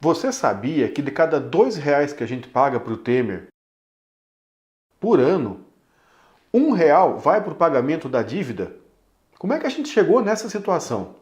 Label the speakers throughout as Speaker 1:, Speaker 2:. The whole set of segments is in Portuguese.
Speaker 1: Você sabia que de cada R$ 2 que a gente paga para o Temer por ano, R$ 1 vai para o pagamento da dívida? Como é que a gente chegou nessa situação?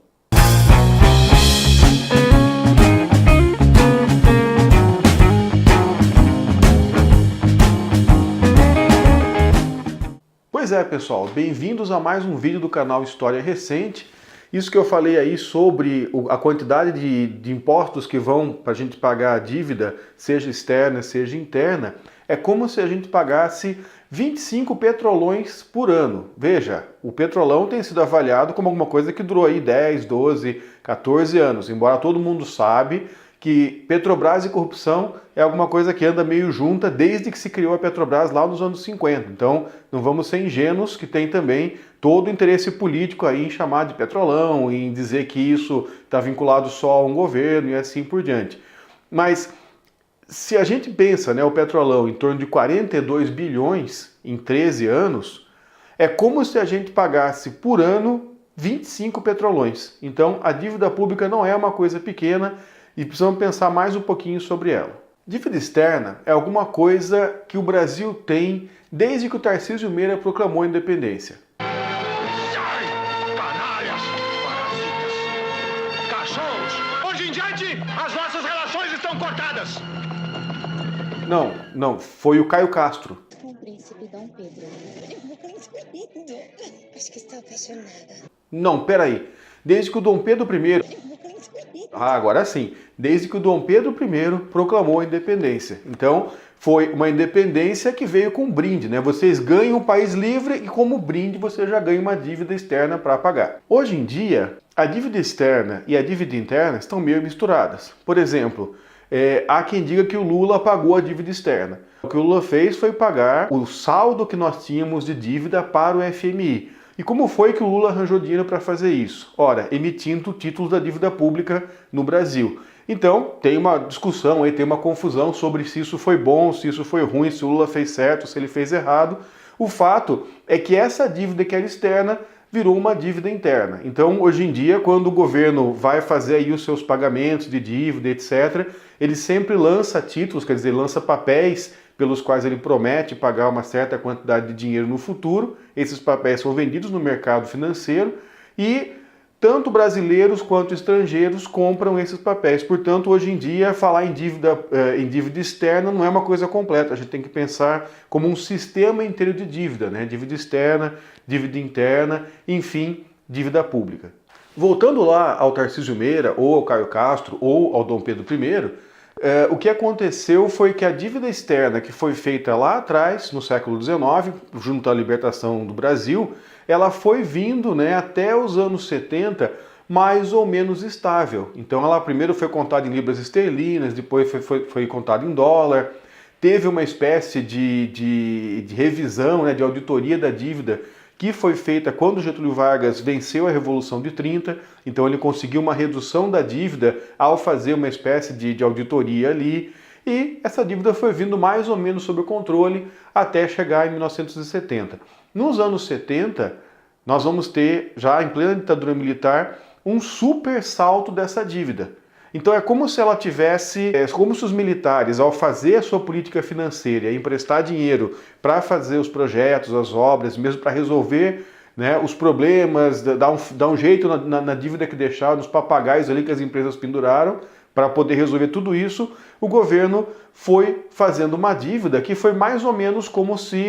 Speaker 1: Pois é, pessoal, bem-vindos a mais um vídeo do canal História Recente. Isso que eu falei aí sobre a quantidade de impostos que vão para a gente pagar a dívida, seja externa, seja interna, é como se a gente pagasse 25 petrolões por ano. Veja, o petrolão tem sido avaliado como alguma coisa que durou aí 10, 12, 14 anos, embora todo mundo sabe que Petrobras e corrupção é alguma coisa que anda meio junta desde que se criou a Petrobras lá nos anos 50. Então, não vamos ser ingênuos, que tem também todo o interesse político aí em chamar de petrolão, em dizer que isso está vinculado só a um governo e assim por diante. Mas se a gente pensa, o petrolão em torno de 42 bilhões em 13 anos, é como se a gente pagasse por ano 25 petrolões. Então, a dívida pública não é uma coisa pequena, e precisamos pensar mais um pouquinho sobre ela. Dívida externa é alguma coisa que o Brasil tem desde que o Tarcísio Meira proclamou a independência.
Speaker 2: Sai, canalhas, parasitas, cachorros! Hoje em diante, as nossas relações estão cortadas!
Speaker 1: Não, foi o Caio Castro.
Speaker 3: Com o príncipe Dom Pedro. É muito lindo. Acho que estou apaixonada.
Speaker 1: Não, peraí. Desde que o Dom Pedro I... agora sim. Desde que o Dom Pedro I proclamou a independência. Então, foi uma independência que veio com brinde, Vocês ganham um país livre e como brinde você já ganha uma dívida externa para pagar. Hoje em dia, a dívida externa e a dívida interna estão meio misturadas. Por exemplo, há quem diga que o Lula pagou a dívida externa. O que o Lula fez foi pagar o saldo que nós tínhamos de dívida para o FMI. E como foi que o Lula arranjou dinheiro para fazer isso? Ora, emitindo títulos da dívida pública no Brasil. Então, tem uma discussão aí, tem uma confusão sobre se isso foi bom, se isso foi ruim, se o Lula fez certo, se ele fez errado. O fato é que essa dívida que era externa virou uma dívida interna. Então, hoje em dia, quando o governo vai fazer aí os seus pagamentos de dívida, etc., ele sempre lança títulos, quer dizer, lança papéis pelos quais ele promete pagar uma certa quantidade de dinheiro no futuro. Esses papéis são vendidos no mercado financeiro e tanto brasileiros quanto estrangeiros compram esses papéis. Portanto, hoje em dia, falar em dívida externa não é uma coisa completa. A gente tem que pensar como um sistema inteiro de dívida, Dívida externa, dívida interna, enfim, dívida pública. Voltando lá ao Tarcísio Meira, ou ao Caio Castro, ou ao Dom Pedro I, o que aconteceu foi que a dívida externa que foi feita lá atrás, no século XIX, junto à libertação do Brasil, ela foi vindo até os anos 70 mais ou menos estável. Então ela primeiro foi contada em libras esterlinas, depois foi contada em dólar, teve uma espécie de revisão, de auditoria da dívida que foi feita quando Getúlio Vargas venceu a Revolução de 30, então ele conseguiu uma redução da dívida ao fazer uma espécie de auditoria ali, e essa dívida foi vindo mais ou menos sob o controle até chegar em 1970. Nos anos 70, nós vamos ter, já em plena ditadura militar, um super salto dessa dívida. Então é como se ela tivesse, como se os militares, ao fazer a sua política financeira, emprestar dinheiro para fazer os projetos, as obras, mesmo para resolver os problemas, dar um jeito na dívida que deixaram, nos papagaios ali que as empresas penduraram, para poder resolver tudo isso, o governo foi fazendo uma dívida que foi mais ou menos como se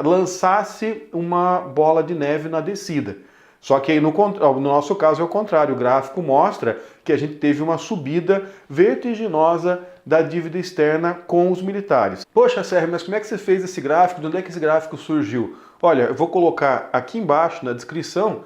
Speaker 1: lançasse uma bola de neve na descida. Só que aí no nosso caso é o contrário, o gráfico mostra que a gente teve uma subida vertiginosa da dívida externa com os militares. Poxa, Sérgio, mas como é que você fez esse gráfico? De onde é que esse gráfico surgiu? Olha, eu vou colocar aqui embaixo na descrição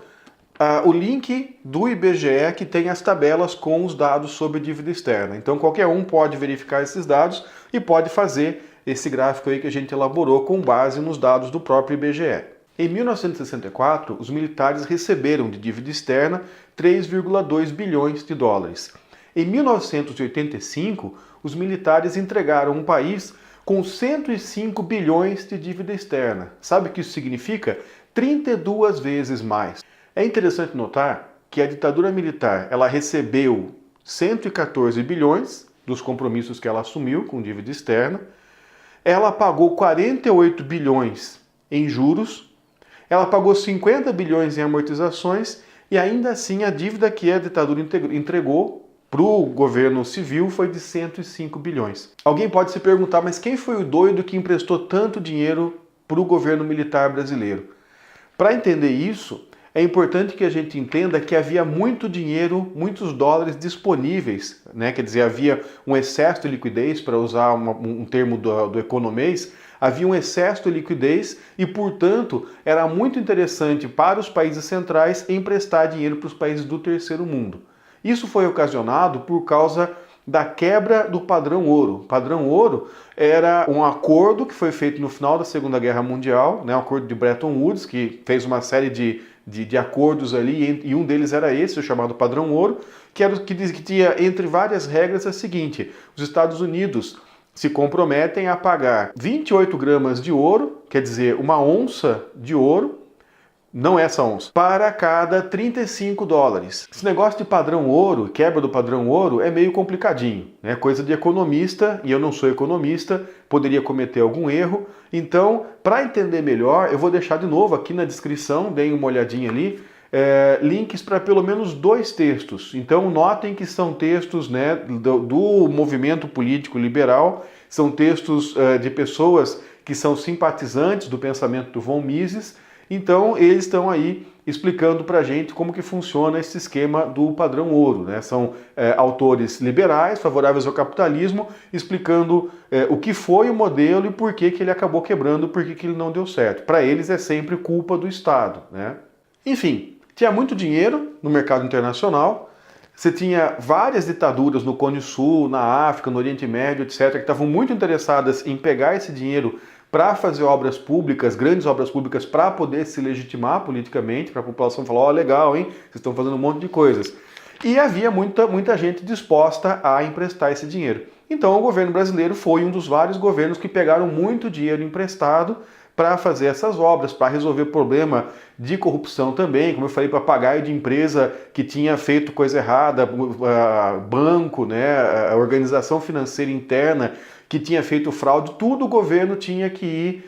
Speaker 1: o link do IBGE que tem as tabelas com os dados sobre dívida externa. Então qualquer um pode verificar esses dados e pode fazer esse gráfico aí que a gente elaborou com base nos dados do próprio IBGE. Em 1964, os militares receberam de dívida externa 3,2 bilhões de dólares. Em 1985, os militares entregaram um país com 105 bilhões de dívida externa. Sabe o que isso significa? 32 vezes mais. É interessante notar que a ditadura militar ela recebeu 114 bilhões dos compromissos que ela assumiu com dívida externa. Ela pagou 48 bilhões em juros, ela pagou 50 bilhões em amortizações e ainda assim a dívida que a ditadura entregou para o governo civil foi de 105 bilhões. Alguém pode se perguntar, mas quem foi o doido que emprestou tanto dinheiro para o governo militar brasileiro? Para entender isso, é importante que a gente entenda que havia muito dinheiro, muitos dólares disponíveis, né? Quer dizer, havia um excesso de liquidez, para usar um termo do economês, havia um excesso de liquidez e, portanto, era muito interessante para os países centrais emprestar dinheiro para os países do terceiro mundo. Isso foi ocasionado por causa da quebra do padrão ouro. O padrão ouro era um acordo que foi feito no final da Segunda Guerra Mundial, né, o acordo de Bretton Woods, que fez uma série de acordos ali, e um deles era esse, o chamado padrão ouro, que tinha, entre várias regras, a seguinte: os Estados Unidos se comprometem a pagar 28 gramas de ouro, quer dizer, uma onça de ouro, não essa onça, para cada 35 dólares. Esse negócio de padrão ouro, quebra do padrão ouro, é meio complicadinho, né? Coisa de economista, e eu não sou economista, poderia cometer algum erro. Então, para entender melhor, eu vou deixar de novo aqui na descrição, deem uma olhadinha ali, links para pelo menos 2 textos. Então, notem que são textos, né, do movimento político liberal, são textos de pessoas que são simpatizantes do pensamento do von Mises. Então, eles estão aí explicando para a gente como que funciona esse esquema do padrão ouro, né? São autores liberais, favoráveis ao capitalismo, explicando o que foi o modelo e por que ele acabou quebrando, por que ele não deu certo. Para eles é sempre culpa do Estado, né? Enfim, tinha muito dinheiro no mercado internacional, você tinha várias ditaduras no Cone Sul, na África, no Oriente Médio, etc., que estavam muito interessadas em pegar esse dinheiro para fazer obras públicas, grandes obras públicas, para poder se legitimar politicamente, para a população falar, ó, legal, hein, vocês estão fazendo um monte de coisas. E havia muita gente disposta a emprestar esse dinheiro. Então o governo brasileiro foi um dos vários governos que pegaram muito dinheiro emprestado para fazer essas obras, para resolver problema de corrupção também, como eu falei, para pagar de empresa que tinha feito coisa errada, banco, né, a organização financeira interna que tinha feito fraude, tudo o governo tinha que ir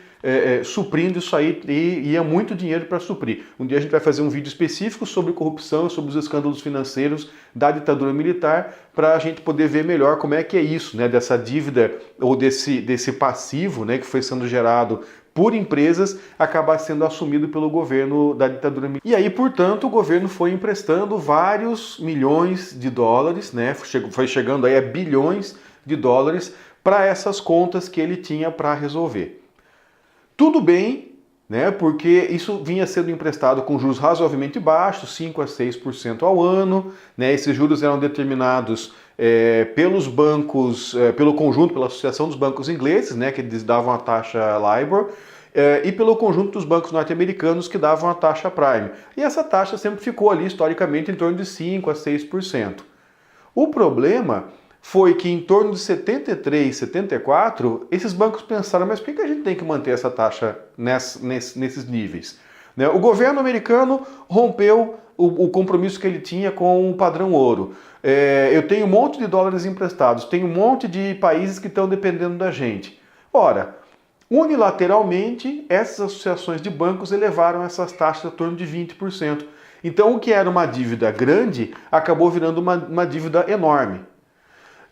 Speaker 1: suprindo isso aí, e ia muito dinheiro para suprir. Um dia a gente vai fazer um vídeo específico sobre corrupção, sobre os escândalos financeiros da ditadura militar, para a gente poder ver melhor como é que é isso, né, dessa dívida ou desse passivo, né, que foi sendo gerado por empresas, acabar sendo assumido pelo governo da ditadura militar. E aí, portanto, o governo foi emprestando vários milhões de dólares, né, foi chegando aí a bilhões de dólares para essas contas que ele tinha para resolver. Tudo bem, né, porque isso vinha sendo emprestado com juros razoavelmente baixos, 5 a 6% ao ano, né, esses juros eram determinados pelos bancos, pelo conjunto, pela Associação dos Bancos Ingleses, né, que eles davam a taxa LIBOR, e pelo conjunto dos bancos norte-americanos que davam a taxa Prime. E essa taxa sempre ficou ali, historicamente, em torno de 5 a 6%. O problema foi que em torno de 73, 74, esses bancos pensaram, mas por que a gente tem que manter essa taxa nesses níveis? Né? O governo americano rompeu o compromisso que ele tinha com o padrão ouro. Eu tenho um monte de dólares emprestados, tenho um monte de países que estão dependendo da gente. Ora, unilateralmente, essas associações de bancos elevaram essas taxas a torno de 20%. Então, o que era uma dívida grande acabou virando uma dívida enorme.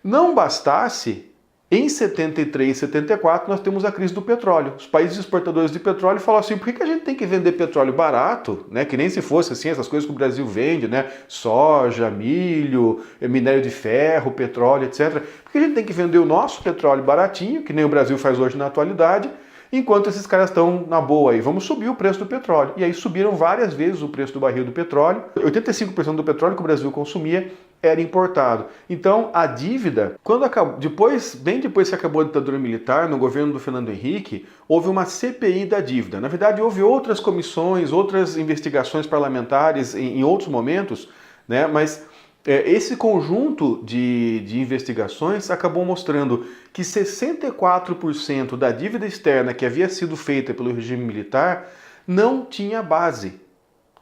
Speaker 1: Não bastasse, em 73 e 74 nós temos a crise do petróleo. Os países exportadores de petróleo falam assim, por que a gente tem que vender petróleo barato, né? Que nem se fosse assim, essas coisas que o Brasil vende, né? Soja, milho, minério de ferro, petróleo, etc. Por que a gente tem que vender o nosso petróleo baratinho, que nem o Brasil faz hoje na atualidade, enquanto esses caras estão na boa aí? Vamos subir o preço do petróleo. E aí subiram várias vezes o preço do barril do petróleo. 85% do petróleo que o Brasil consumia era importado. Então, a dívida, bem depois que acabou a ditadura militar, no governo do Fernando Henrique, houve uma CPI da dívida. Na verdade, houve outras comissões, outras investigações parlamentares em outros momentos, né? Mas esse conjunto de investigações acabou mostrando que 64% da dívida externa que havia sido feita pelo regime militar não tinha base.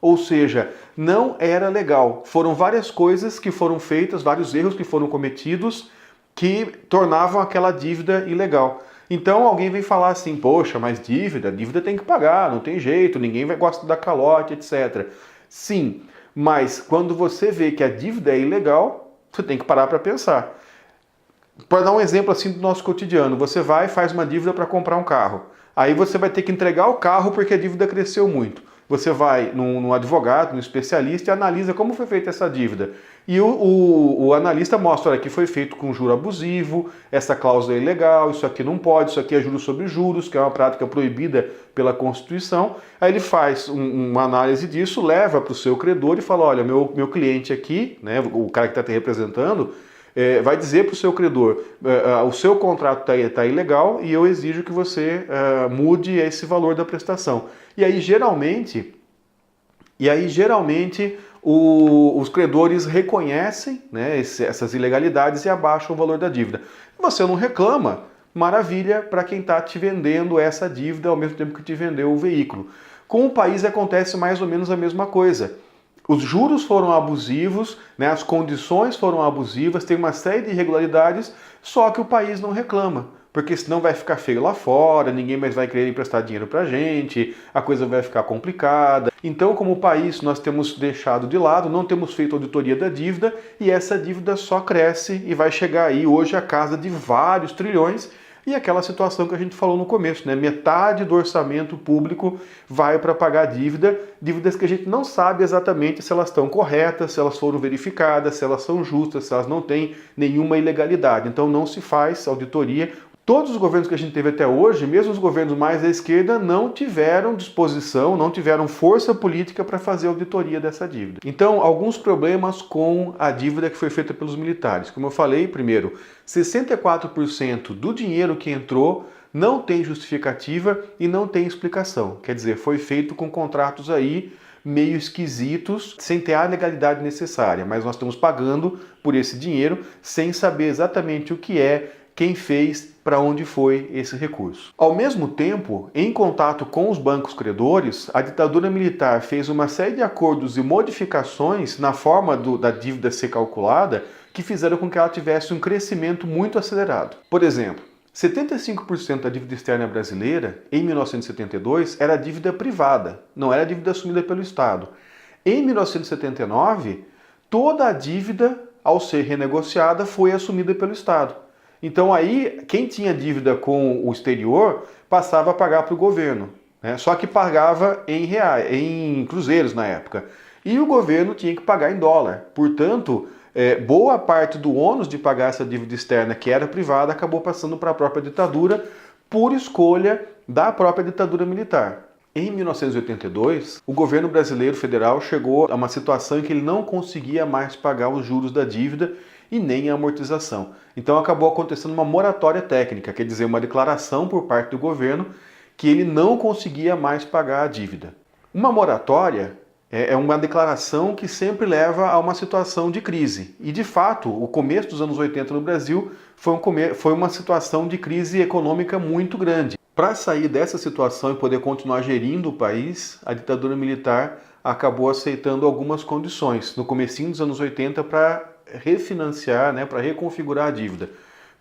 Speaker 1: Ou seja, não era legal. Foram várias coisas que foram feitas, vários erros que foram cometidos que tornavam aquela dívida ilegal. Então alguém vem falar assim, poxa, mas dívida tem que pagar, não tem jeito, ninguém vai gostar da calote, etc. Sim, mas quando você vê que a dívida é ilegal, você tem que parar para pensar. Para dar um exemplo assim do nosso cotidiano, você vai e faz uma dívida para comprar um carro. Aí você vai ter que entregar o carro porque a dívida cresceu muito. Você vai num advogado, num especialista e analisa como foi feita essa dívida. E o analista mostra, olha, que foi feito com juro abusivo, essa cláusula é ilegal, isso aqui não pode, isso aqui é juros sobre juros, que é uma prática proibida pela Constituição. Aí ele faz uma análise disso, leva para o seu credor e fala, olha, meu cliente aqui, né, o cara que está te representando, vai dizer para o seu credor, o seu contrato está ilegal e eu exijo que você mude esse valor da prestação. E aí, geralmente, os credores reconhecem, né, essas ilegalidades e abaixam o valor da dívida. Você não reclama, maravilha para quem está te vendendo essa dívida ao mesmo tempo que te vendeu o veículo. Com o país acontece mais ou menos a mesma coisa. Os juros foram abusivos, né, as condições foram abusivas, tem uma série de irregularidades, só que o país não reclama, porque senão vai ficar feio lá fora, ninguém mais vai querer emprestar dinheiro pra gente, a coisa vai ficar complicada. Então, como país, nós temos deixado de lado, não temos feito auditoria da dívida e essa dívida só cresce e vai chegar aí hoje à casa de vários trilhões. E aquela situação que a gente falou no começo, né? Metade do orçamento público vai para pagar dívidas que a gente não sabe exatamente se elas estão corretas, se elas foram verificadas, se elas são justas, se elas não têm nenhuma ilegalidade. Então não se faz auditoria. Todos os governos que a gente teve até hoje, mesmo os governos mais à esquerda, não tiveram disposição, não tiveram força política para fazer auditoria dessa dívida. Então, alguns problemas com a dívida que foi feita pelos militares. Como eu falei, primeiro, 64% do dinheiro que entrou não tem justificativa e não tem explicação. Quer dizer, foi feito com contratos aí meio esquisitos, sem ter a legalidade necessária, mas nós estamos pagando por esse dinheiro sem saber exatamente o que é, quem fez, para onde foi esse recurso. Ao mesmo tempo, em contato com os bancos credores, a ditadura militar fez uma série de acordos e modificações na forma da dívida ser calculada que fizeram com que ela tivesse um crescimento muito acelerado. Por exemplo, 75% da dívida externa brasileira, em 1972, era dívida privada, não era dívida assumida pelo Estado. Em 1979, toda a dívida, ao ser renegociada, foi assumida pelo Estado. Então aí, quem tinha dívida com o exterior passava a pagar para o governo, né? Só que pagava em reais, em cruzeiros na época. E o governo tinha que pagar em dólar. Portanto, boa parte do ônus de pagar essa dívida externa, que era privada, acabou passando para a própria ditadura por escolha da própria ditadura militar. Em 1982, o governo brasileiro federal chegou a uma situação em que ele não conseguia mais pagar os juros da dívida e nem a amortização. Então acabou acontecendo uma moratória técnica, quer dizer, uma declaração por parte do governo que ele não conseguia mais pagar a dívida. Uma moratória é uma declaração que sempre leva a uma situação de crise. E, de fato, o começo dos anos 80 no Brasil foi uma situação de crise econômica muito grande. Para sair dessa situação e poder continuar gerindo o país, a ditadura militar acabou aceitando algumas condições no comecinho dos anos 80 para refinanciar, né, para reconfigurar a dívida.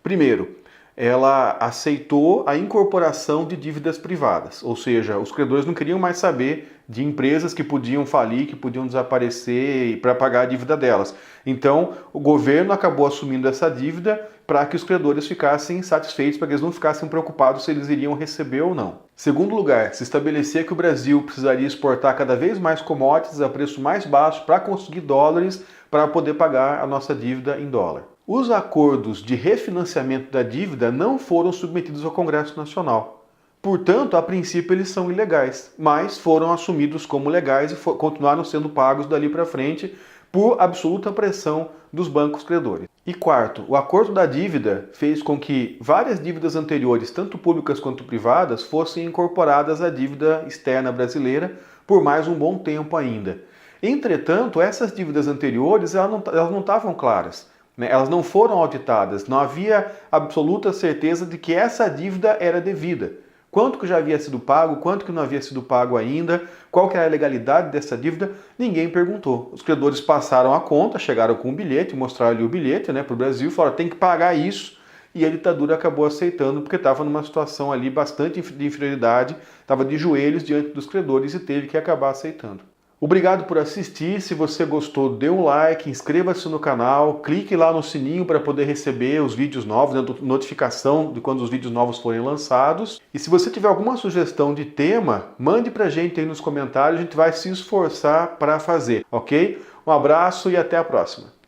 Speaker 1: Primeiro, ela aceitou a incorporação de dívidas privadas, ou seja, os credores não queriam mais saber de empresas que podiam falir, que podiam desaparecer para pagar a dívida delas. Então, o governo acabou assumindo essa dívida para que os credores ficassem satisfeitos, para que eles não ficassem preocupados se eles iriam receber ou não. Segundo lugar, se estabelecia que o Brasil precisaria exportar cada vez mais commodities a preço mais baixo para conseguir dólares para poder pagar a nossa dívida em dólar. Os acordos de refinanciamento da dívida não foram submetidos ao Congresso Nacional. Portanto, a princípio eles são ilegais, mas foram assumidos como legais e continuaram sendo pagos dali para frente por absoluta pressão dos bancos credores. E quarto, o acordo da dívida fez com que várias dívidas anteriores, tanto públicas quanto privadas, fossem incorporadas à dívida externa brasileira por mais um bom tempo ainda. Entretanto, essas dívidas anteriores elas não estavam claras, né? Elas não foram auditadas, não havia absoluta certeza de que essa dívida era devida. quanto que já havia sido pago, quanto que não havia sido pago ainda, qual que era a legalidade dessa dívida, ninguém perguntou. Os credores passaram a conta, chegaram com um bilhete, mostraram ali o bilhete, né, para o Brasil, e falaram, tem que pagar isso, e a ditadura acabou aceitando, porque estava numa situação ali bastante de inferioridade, estava de joelhos diante dos credores e teve que acabar aceitando. Obrigado por assistir, se você gostou, dê um like, inscreva-se no canal, clique lá no sininho para poder receber os vídeos novos, né, notificação de quando os vídeos novos forem lançados. E se você tiver alguma sugestão de tema, mande pra gente aí nos comentários, a gente vai se esforçar para fazer, ok? Um abraço e até a próxima.